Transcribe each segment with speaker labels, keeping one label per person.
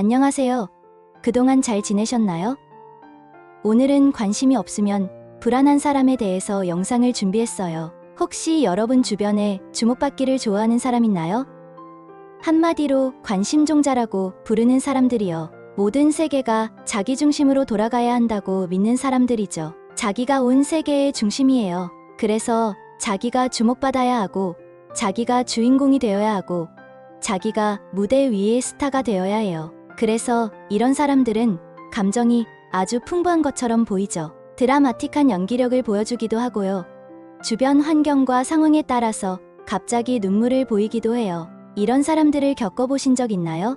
Speaker 1: 안녕하세요. 그동안 잘 지내셨나요? 오늘은 관심이 없으면 불안한 사람에 대해서 영상을 준비했어요. 혹시 여러분 주변에 주목받기를 좋아하는 사람 있나요? 한마디로 관심종자라고 부르는 사람들이요. 모든 세계가 자기 중심으로 돌아가야 한다고 믿는 사람들이죠. 자기가 온 세계의 중심이에요. 그래서 자기가 주목받아야 하고, 자기가 주인공이 되어야 하고, 자기가 무대 위의 스타가 되어야 해요. 그래서 이런 사람들은 감정이 아주 풍부한 것처럼 보이죠. 드라마틱한 연기력을 보여주기도 하고요. 주변 환경과 상황에 따라서 갑자기 눈물을 보이기도 해요. 이런 사람들을 겪어보신 적 있나요?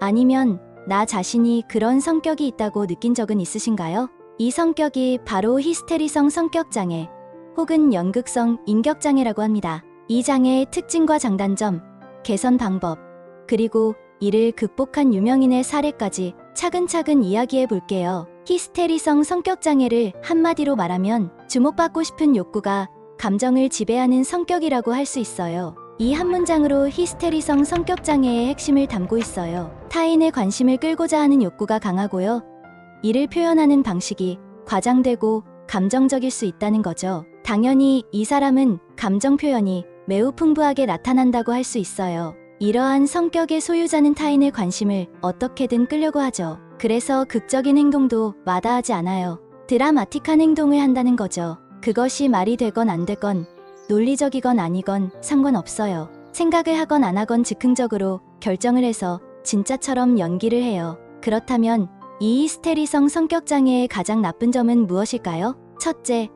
Speaker 1: 아니면 나 자신이 그런 성격이 있다고 느낀 적은 있으신가요? 이 성격이 바로 히스테리성 성격장애 혹은 연극성 인격장애라고 합니다. 이 장애의 특징과 장단점, 개선 방법, 그리고 이를 극복한 유명인의 사례까지 차근차근 이야기해 볼게요. 히스테리성 성격장애를 한마디로 말하면 주목받고 싶은 욕구가 감정을 지배하는 성격이라고 할 수 있어요. 이 한 문장으로 히스테리성 성격장애의 핵심을 담고 있어요. 타인의 관심을 끌고자 하는 욕구가 강하고요. 이를 표현하는 방식이 과장되고 감정적일 수 있다는 거죠. 당연히 이 사람은 감정 표현이 매우 풍부하게 나타난다고 할 수 있어요. 이러한 성격의 소유자는 타인의 관심을 어떻게든 끌려고 하죠. 그래서 극적인 행동도 마다하지 않아요. 드라마틱한 행동을 한다는 거죠. 그것이 말이 되건 안 되건, 논리적이건 아니건 상관없어요. 생각을 하건 안 하건 즉흥적으로 결정을 해서 진짜처럼 연기를 해요. 그렇다면 이 히스테리성 성격장애의 가장 나쁜 점은 무엇일까요? 첫째,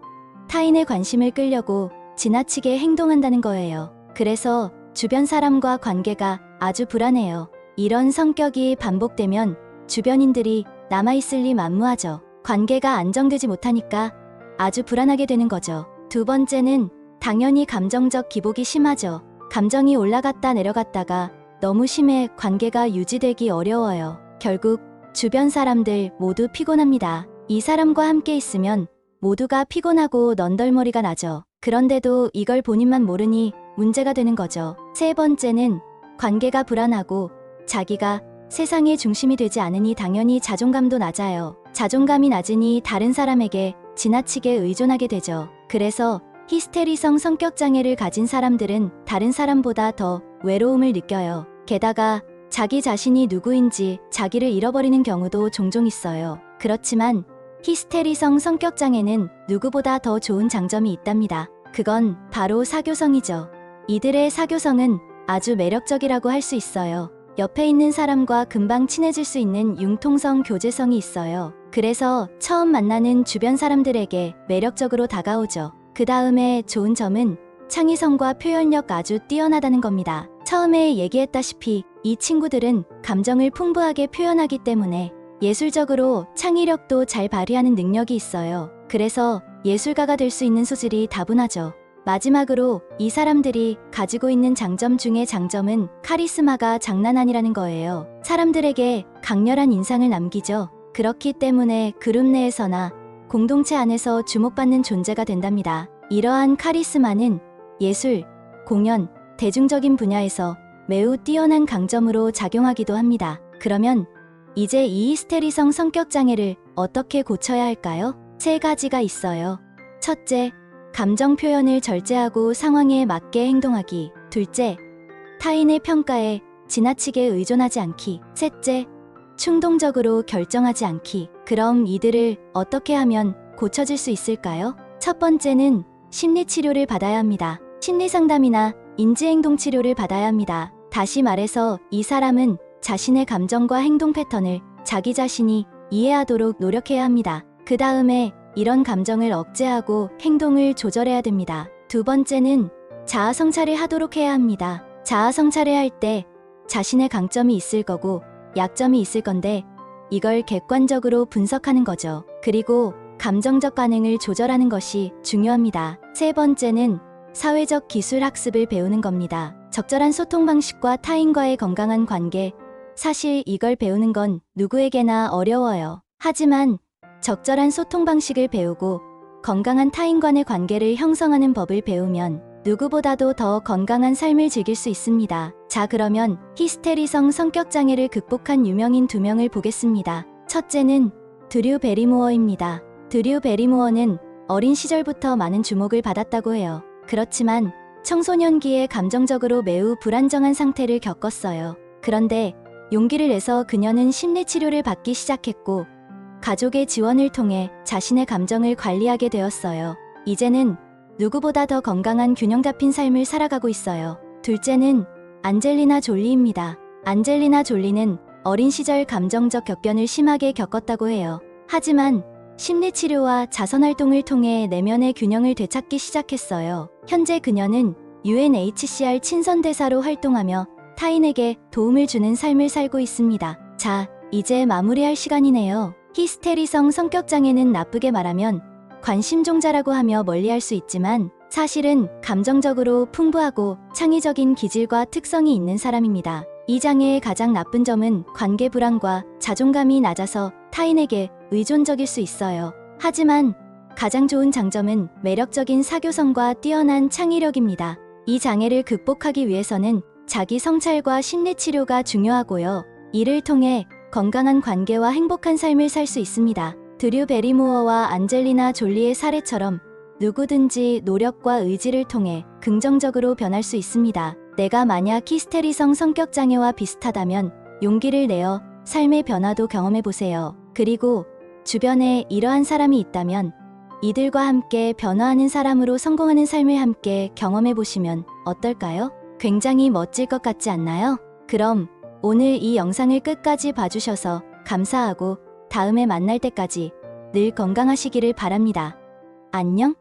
Speaker 1: 타인의 관심을 끌려고 지나치게 행동한다는 거예요. 그래서 주변 사람과 관계가 아주 불안해요. 이런 성격이 반복되면 주변인들이 남아있을 리 만무하죠. 관계가 안정되지 못하니까 아주 불안하게 되는 거죠. 두 번째는 당연히 감정적 기복이 심하죠. 감정이 올라갔다 내려갔다가 너무 심해 관계가 유지되기 어려워요. 결국 주변 사람들 모두 피곤합니다. 이 사람과 함께 있으면 모두가 피곤하고 넌덜머리가 나죠. 그런데도 이걸 본인만 모르니 문제가 되는 거죠. 세 번째는 관계가 불안하고 자기가 세상의 중심이 되지 않으니 당연히 자존감도 낮아요. 자존감이 낮으니 다른 사람에게 지나치게 의존하게 되죠. 그래서 히스테리성 성격장애를 가진 사람들은 다른 사람보다 더 외로움을 느껴요. 게다가 자기 자신이 누구인지 자기를 잃어버리는 경우도 종종 있어요. 그렇지만 히스테리성 성격장애는 누구보다 더 좋은 장점이 있답니다. 그건 바로 사교성이죠. 이들의 사교성은 아주 매력적이라고 할 수 있어요. 옆에 있는 사람과 금방 친해질 수 있는 융통성 교제성이 있어요. 그래서 처음 만나는 주변 사람들에게 매력적으로 다가오죠. 그 다음에 좋은 점은 창의성과 표현력 아주 뛰어나다는 겁니다. 처음에 얘기했다시피 이 친구들은 감정을 풍부하게 표현하기 때문에 예술적으로 창의력도 잘 발휘하는 능력이 있어요. 그래서 예술가가 될 수 있는 소질이 다분하죠. 마지막으로 이 사람들이 가지고 있는 장점 중의 장점은 카리스마가 장난 아니라는 거예요. 사람들에게 강렬한 인상을 남기죠. 그렇기 때문에 그룹 내에서나 공동체 안에서 주목받는 존재가 된답니다. 이러한 카리스마는 예술, 공연, 대중적인 분야에서 매우 뛰어난 강점으로 작용하기도 합니다. 그러면 이제 이 히스테리성 성격장애를 어떻게 고쳐야 할까요? 세 가지가 있어요. 첫째, 감정 표현을 절제하고 상황에 맞게 행동하기. 둘째, 타인의 평가에 지나치게 의존하지 않기. 셋째, 충동적으로 결정하지 않기. 그럼 이들을 어떻게 하면 고쳐질 수 있을까요? 첫 번째는 심리치료를 받아야 합니다. 심리상담이나 인지행동치료를 받아야 합니다. 다시 말해서 이 사람은 자신의 감정과 행동 패턴을 자기 자신이 이해하도록 노력해야 합니다. 그 다음에 이런 감정을 억제하고 행동을 조절해야 됩니다. 두 번째는 자아성찰을 하도록 해야 합니다. 자아성찰을 할 때 자신의 강점이 있을 거고 약점이 있을 건데 이걸 객관적으로 분석하는 거죠. 그리고 감정적 반응을 조절하는 것이 중요합니다. 세 번째는 사회적 기술 학습을 배우는 겁니다. 적절한 소통 방식과 타인과의 건강한 관계. 사실 이걸 배우는 건 누구에게나 어려워요. 하지만 적절한 소통 방식을 배우고 건강한 타인 간의 관계를 형성하는 법을 배우면 누구보다도 더 건강한 삶을 즐길 수 있습니다. 자, 그러면 히스테리성 성격 장애를 극복한 유명인 2명을 보겠습니다. 첫째는 드류 베리모어입니다. 드류 베리모어는 어린 시절부터 많은 주목을 받았다고 해요. 그렇지만 청소년기에 감정적으로 매우 불안정한 상태를 겪었어요. 그런데 용기를 내서 그녀는 심리치료를 받기 시작했고 가족의 지원을 통해 자신의 감정을 관리하게 되었어요. 이제는 누구보다 더 건강한 균형 잡힌 삶을 살아가고 있어요. 둘째는 안젤리나 졸리입니다. 안젤리나 졸리는 어린 시절 감정적 격변을 심하게 겪었다고 해요. 하지만 심리치료와 자선활동을 통해 내면의 균형을 되찾기 시작했어요. 현재 그녀는 UNHCR 친선대사로 활동하며 타인에게 도움을 주는 삶을 살고 있습니다. 자, 이제 마무리할 시간이네요. 히스테리성 성격장애는 나쁘게 말하면 관심종자라고 하며 멀리할 수 있지만 사실은 감정적으로 풍부하고 창의적인 기질과 특성이 있는 사람입니다. 이 장애의 가장 나쁜 점은 관계 불안과 자존감이 낮아서 타인에게 의존적일 수 있어요. 하지만 가장 좋은 장점은 매력적인 사교성과 뛰어난 창의력입니다. 이 장애를 극복하기 위해서는 자기 성찰과 심리치료가 중요하고요. 이를 통해 건강한 관계와 행복한 삶을 살 수 있습니다. 드류 베리모어와 안젤리나 졸리의 사례처럼 누구든지 노력과 의지를 통해 긍정적으로 변할 수 있습니다. 내가 만약 히스테리성 성격장애와 비슷하다면 용기를 내어 삶의 변화도 경험해보세요. 그리고 주변에 이러한 사람이 있다면 이들과 함께 변화하는 사람으로 성공하는 삶을 함께 경험해보시면 어떨까요? 굉장히 멋질 것 같지 않나요? 그럼 오늘 이 영상을 끝까지 봐주셔서 감사하고 다음에 만날 때까지 늘 건강하시기를 바랍니다. 안녕?